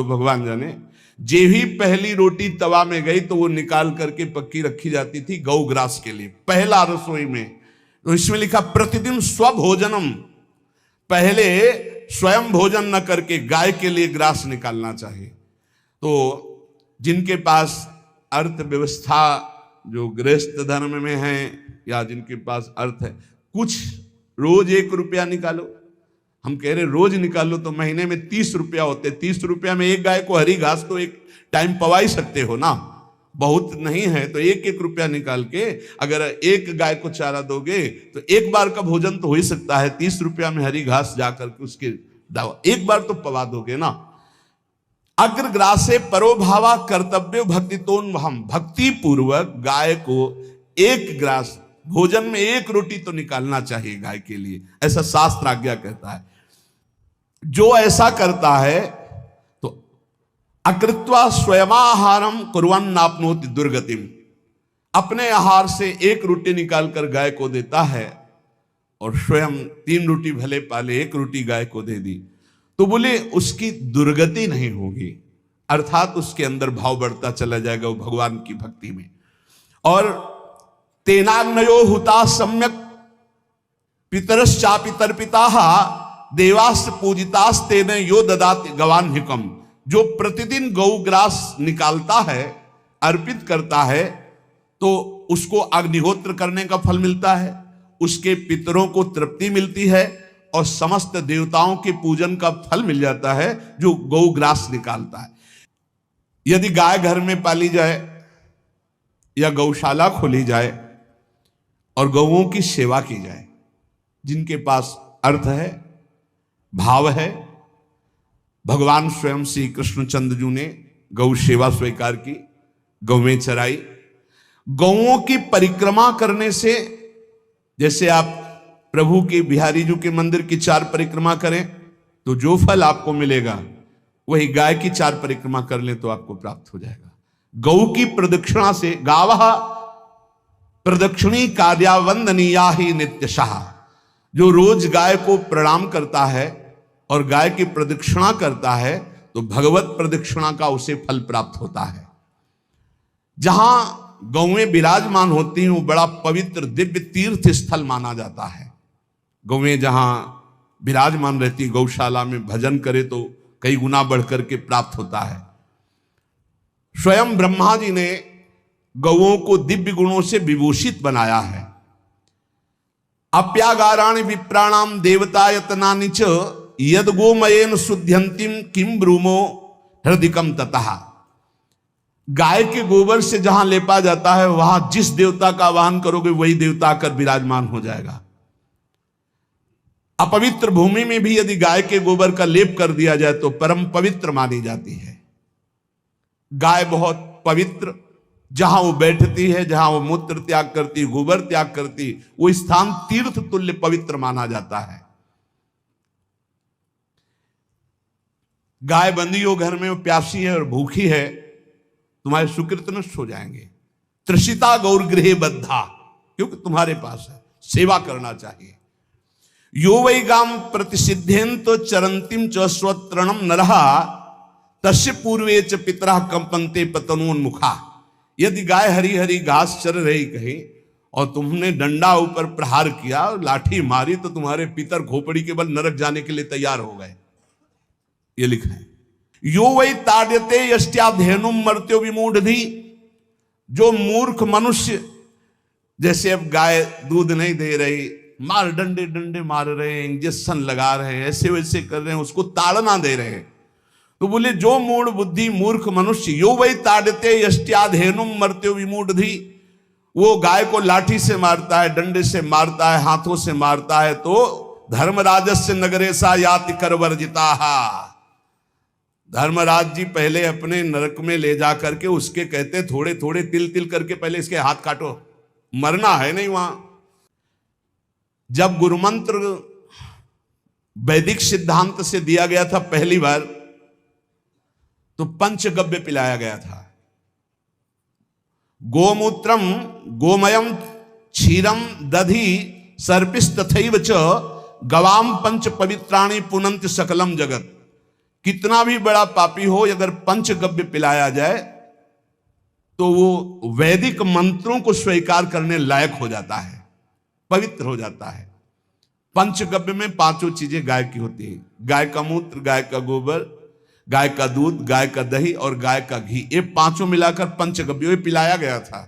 तो भगवान जाने, जे ही पहली रोटी तवा में गई तो वो निकाल करके पक्की रखी जाती थी गौ ग्रास के लिए, पहला रसोई में। तो इसमें लिखा प्रतिदिन स्वभोजनम, पहले स्वयं भोजन न करके गाय के लिए ग्रास निकालना चाहिए। तो जिनके पास अर्थव्यवस्था जो गृहस्थ धर्म में है या जिनके पास अर्थ है, कुछ रोज 1 रुपया निकालो। हम कह रहे रोज निकालो तो महीने में 30 रुपया होते, 30 रुपया में एक गाय को हरी घास तो एक टाइम पवा ही सकते हो ना, बहुत नहीं है तो 1-1 रुपया निकाल के अगर एक गाय को चारा दोगे तो एक बार का भोजन तो हो ही सकता है। 30 रुपया में हरी घास जाकर के उसके दावा एक बार तो पवा दोगे ना। अग्रग्रासे परोभावा कर्तव्य भक्ति तो हम, भक्ति पूर्वक गाय को एक ग्रास भोजन में 1 रोटी तो निकालना चाहिए गाय के लिए, ऐसा शास्त्र आज्ञा कहता है। जो ऐसा करता है तो अकृत्वा स्वयमाहारम कुर्वन् नाप्नोति दुर्गतिम, अपने आहार से 1 रोटी निकालकर गाय को देता है और स्वयं 3 रोटी भले पाले 1 रोटी गाय को दे दी तो बोले उसकी दुर्गति नहीं होगी, अर्थात उसके अंदर भाव बढ़ता चला जाएगा वो भगवान की भक्ति में। और तेनाग्नयो हुता सम्यक पितरश्चापि तर्पिताः देवास् पूजितास् तेन यो ददाति गवान्हिकम, जो प्रतिदिन गौ ग्रास निकालता है अर्पित करता है तो उसको अग्निहोत्र करने का फल मिलता है, उसके पितरों को तृप्ति मिलती है और समस्त देवताओं के पूजन का फल मिल जाता है जो गौ ग्रास निकालता है। यदि गाय घर में पाली जाए या गौशाला खोली जाए और गौओं की सेवा की जाए, जिनके पास अर्थ है भाव है, भगवान स्वयं श्री कृष्णचंद्र जी ने गौ सेवा स्वीकार की, गौवें चराई। गौओं की परिक्रमा करने से, जैसे आप प्रभु के बिहारी जी के मंदिर की 4 परिक्रमा करें तो जो फल आपको मिलेगा वही गाय की 4 परिक्रमा कर लें तो आपको प्राप्त हो जाएगा। गौ की प्रदक्षिणा से, गावः प्रदक्षिणी कार्यावंदनीया ही नित्यशः, जो रोज गाय को प्रणाम करता है और गाय की प्रदक्षिणा करता है तो भगवत प्रदक्षिणा का उसे फल प्राप्त होता है। जहां गौएं विराजमान होती हैं वो बड़ा पवित्र दिव्य तीर्थ स्थल माना जाता है। गौएं जहां विराजमान रहती, गौशाला में भजन करे तो कई गुना बढ़कर के प्राप्त होता है। स्वयं ब्रह्मा जी ने गौओं को दिव्य गुणों से विभूषित बनाया है। अप्यागाराणि विप्राणाम देवतायतनानि च यद गोमयेन शुद्ध्यंतिम किम ब्रूमो हृदिकम ततः, गाय के गोबर से जहां लेपा जाता है वहां जिस देवता का आवाहन करोगे वही देवता आकर विराजमान हो जाएगा। अपवित्र भूमि में भी यदि गाय के गोबर का लेप कर दिया जाए तो परम पवित्र मानी जाती है। गाय बहुत पवित्र, जहां वो बैठती है, जहां वो मूत्र त्याग करती, गोबर त्याग करती, वो स्थान तीर्थ तुल्य पवित्र माना जाता है। गाय बंदी हो घर में, वो प्यासी है और भूखी है, तुम्हारे सुकृत नष्ट हो जाएंगे। तृषिता गौर गृहे बद्धा, क्योंकि तुम्हारे पास है, सेवा करना चाहिए। यो वै गाम प्रतिसिद्धेन तो चरंतिम च स्वतरणम नरः तस्य पूर्वे च पितरः कंपन्ते पतनोन्मुखा, यदि गाय हरी हरी घास चर रही कहीं और तुमने डंडा ऊपर प्रहार किया और लाठी मारी तो तुम्हारे पितर खोपड़ी के बल नरक जाने के लिए तैयार हो गए, ये लिखा है। यो वै ताड्यते यष्ट्याधेनुम मर्त्यो विमूढ़धि, जो मूर्ख मनुष्य, जैसे अब गाय दूध नहीं दे रही, मार डंडे डंडे मार रहे हैं, इंजेक्शन लगा रहे हैं, ऐसे वैसे कर रहे हैं, उसको ताड़ना दे रहे हैं, तो बोले जो मूढ़ बुद्धि मूर्ख मनुष्य, यो वै ताड्यते यष्ट्याधेनुम मर्त्यो विमूढ़धि, वो गाय को लाठी से मारता है, डंडे से मारता है, हाथों से मारता है तो धर्मराजस्य नगरेशा याति करवर्जिताः, धर्मराज जी पहले अपने नरक में ले जा करके उसके कहते थोड़े थोड़े तिल तिल करके पहले इसके हाथ काटो, मरना है नहीं वहां। जब गुरुमंत्र वैदिक सिद्धांत से दिया गया था पहली बार तो पंचगव्य पिलाया गया था। गोमूत्रम गोमयम क्षीरम दधि सर्पिस्तथैव च गवाम पंच पवित्राणि पुनंत सकलम जगत, कितना भी बड़ा पापी हो, अगर पंचगव्य पिलाया जाए तो वो वैदिक मंत्रों को स्वीकार करने लायक हो जाता है, पवित्र हो जाता है। पंचगव्य में पांचों चीजें गाय की होती हैं, गाय का मूत्र, गाय का गोबर, गाय का दूध, गाय का दही और गाय का घी, ये पांचों मिलाकर पंचगव्य पिलाया गया था।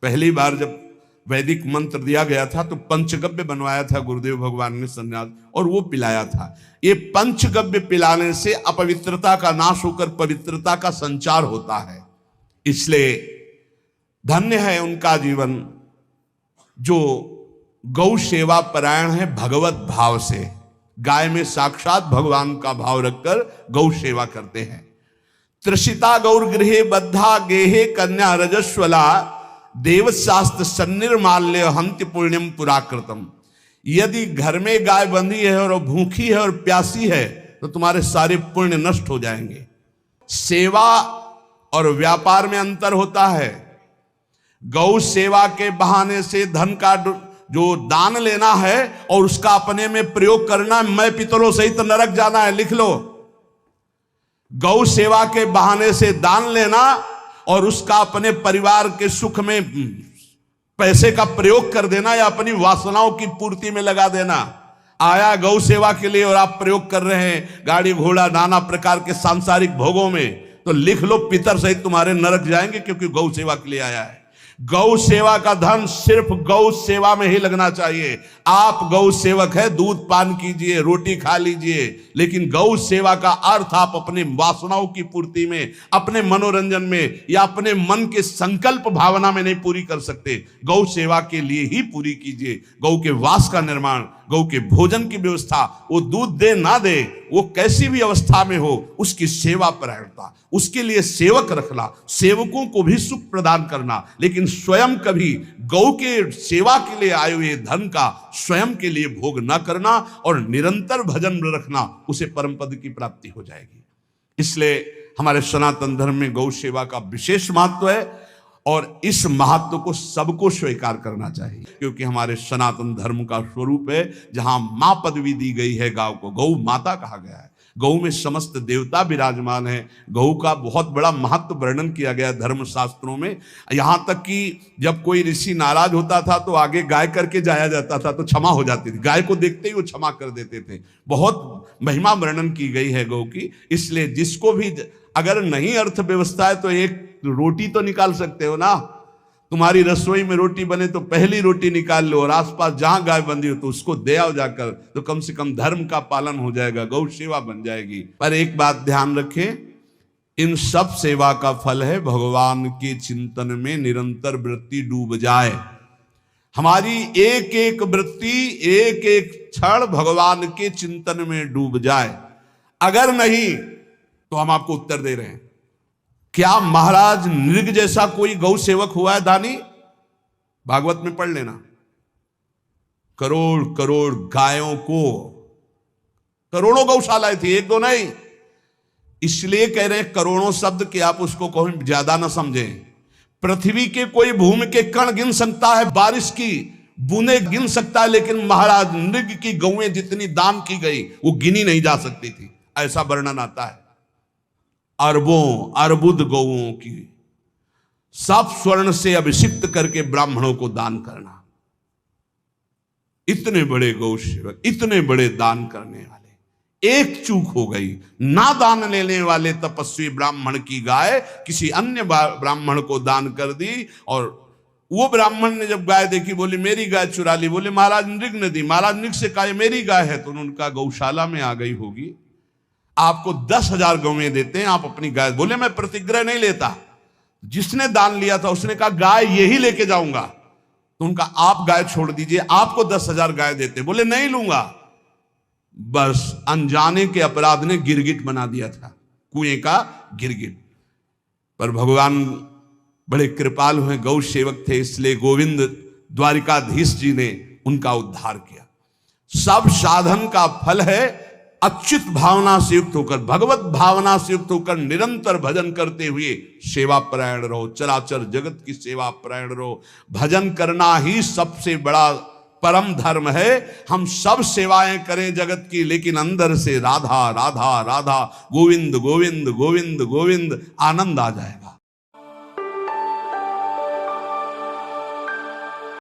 पहली बार जब वैदिक मंत्र दिया गया था तो पंचगव्य बनवाया था गुरुदेव भगवान ने सन्यास, और वो पिलाया था। ये पंचगव्य पिलाने से अपवित्रता का नाश होकर पवित्रता का संचार होता है। इसलिए धन्य है उनका जीवन जो गौ सेवा परायण है, भगवत भाव से गाय में साक्षात भगवान का भाव रखकर गौ सेवा करते हैं। त्रिषिता गौर गृहे बद्धा गेहे कन्या रजस्वला देवशास्त्र सन्निर्माल्य हंति पुण्यम पुराकृतम। यदि घर में गाय बंधी है और भूखी है और प्यासी है तो तुम्हारे सारे पुण्य नष्ट हो जाएंगे। सेवा और व्यापार में अंतर होता है। गौ सेवा के बहाने से धन का जो दान लेना है और उसका अपने में प्रयोग करना, मैं पितरों सहित नरक जाना है, लिख लो। गौ सेवा के बहाने से दान लेना और उसका अपने परिवार के सुख में पैसे का प्रयोग कर देना या अपनी वासनाओं की पूर्ति में लगा देना। आया गौ सेवा के लिए और आप प्रयोग कर रहे हैं गाड़ी घोड़ा नाना प्रकार के सांसारिक भोगों में, तो लिख लो पितर सहित तुम्हारे नरक जाएंगे, क्योंकि गौ सेवा के लिए आया है। गौ सेवा का धन सिर्फ गौ सेवा में ही लगना चाहिए। आप गौ सेवक है, दूध पान कीजिए, रोटी खा लीजिए, लेकिन गौ सेवा का अर्थ आप अपने वासनाओं की पूर्ति में, अपने मनोरंजन में या अपने मन के संकल्प भावना में नहीं पूरी कर सकते। गौ सेवा के लिए ही पूरी कीजिए। गौ के वास का निर्माण, गौ के भोजन की व्यवस्था, वो दूध दे ना दे, वो कैसी भी अवस्था में हो, उसकी सेवा परायणता, उसके लिए सेवक रखना, सेवकों को भी सुख प्रदान करना, लेकिन स्वयं कभी गौ के सेवा के लिए आए हुए धन का स्वयं के लिए भोग न करना और निरंतर भजन रखना, उसे परम पद की प्राप्ति हो जाएगी। इसलिए हमारे सनातन धर्म में गौ सेवा का विशेष महत्व है और इस महत्व को सबको स्वीकार करना चाहिए, क्योंकि हमारे सनातन धर्म का स्वरूप है। जहां मां पदवी दी गई है गांव को, गौ माता कहा गया है, गौ में समस्त देवता विराजमान है। गौ का बहुत बड़ा महत्व वर्णन किया गया धर्म शास्त्रों में। यहां तक कि जब कोई ऋषि नाराज होता था तो आगे गाय करके जाया जाता था तो क्षमा हो जाती थी, गाय को देखते ही वो क्षमा कर देते थे। बहुत महिमा वर्णन की गई है गौ की। इसलिए जिसको भी अगर नहीं अर्थव्यवस्था है तो एक रोटी तो निकाल सकते हो ना। तुम्हारी रसोई में रोटी बने तो पहली रोटी निकाल लो और आसपास जहां गाय बंधी हो तो उसको दे आओ जाकर, तो कम से कम धर्म का पालन हो जाएगा, गौ सेवा बन जाएगी। पर एक बात ध्यान रखें, इन सब सेवा का फल है भगवान के चिंतन में निरंतर वृत्ति डूब जाए। हमारी एक एक वृत्ति, एक एक क्षण भगवान के चिंतन में डूब जाए। अगर नहीं तो हम आपको उत्तर दे रहे हैं, क्या महाराज नृग जैसा कोई गौ सेवक हुआ है दानी? भागवत में पढ़ लेना। करोड़ करोड़ गायों को, करोड़ों गौशालाएं थी, एक दो नहीं। इसलिए कह रहे हैं करोड़ों शब्द कि आप उसको कहीं ज्यादा ना समझें। पृथ्वी के कोई भूमि के कण गिन सकता है, बारिश की बूंदे गिन सकता है, लेकिन महाराज नृग की गौएं जितनी दान की गई वो गिनी नहीं जा सकती थी, ऐसा वर्णन आता है। अरबों अर्बुद गौओं की सब स्वर्ण से अभिषिक्त करके ब्राह्मणों को दान करना। इतने बड़े गौ सेवक, इतने बड़े दान करने वाले, एक चूक हो गई, ना दान लेने वाले तपस्वी ब्राह्मण की गाय किसी अन्य ब्राह्मण को दान कर दी। और वो ब्राह्मण ने जब गाय देखी बोली मेरी गाय चुरा ली। बोले महाराज नृग ने दी। महाराज नृग से कहा मेरी गाय है, तो उनका गौशाला में आ गई होगी, आपको 10,000 गौएं देते हैं, आप अपनी गाय। बोले मैं प्रतिग्रह नहीं लेता। जिसने दान लिया था उसने कहा गाय यही लेके जाऊंगा, तो उनका आप गाय छोड़ दीजिए, आपको 10,000 गाय देते। बोले नहीं लूंगा। बस अनजाने के अपराध ने गिरगिट बना दिया था, कुएं का गिरगिट। पर भगवान बड़े कृपालु हैं, गौ सेवक थे, इसलिए गोविंद द्वारिकाधीश जी ने उनका उद्धार किया। सब साधन का फल है अच्युत भावना से युक्त होकर, भगवत भावना से युक्त होकर निरंतर भजन करते हुए सेवा परायण रहो, चराचर जगत की सेवा परायण रहो। भजन करना ही सबसे बड़ा परम धर्म है। हम सब सेवाएं करें जगत की, लेकिन अंदर से राधा राधा राधा, गोविंद गोविंद गोविंद गोविंद, आनंद आ जाएगा।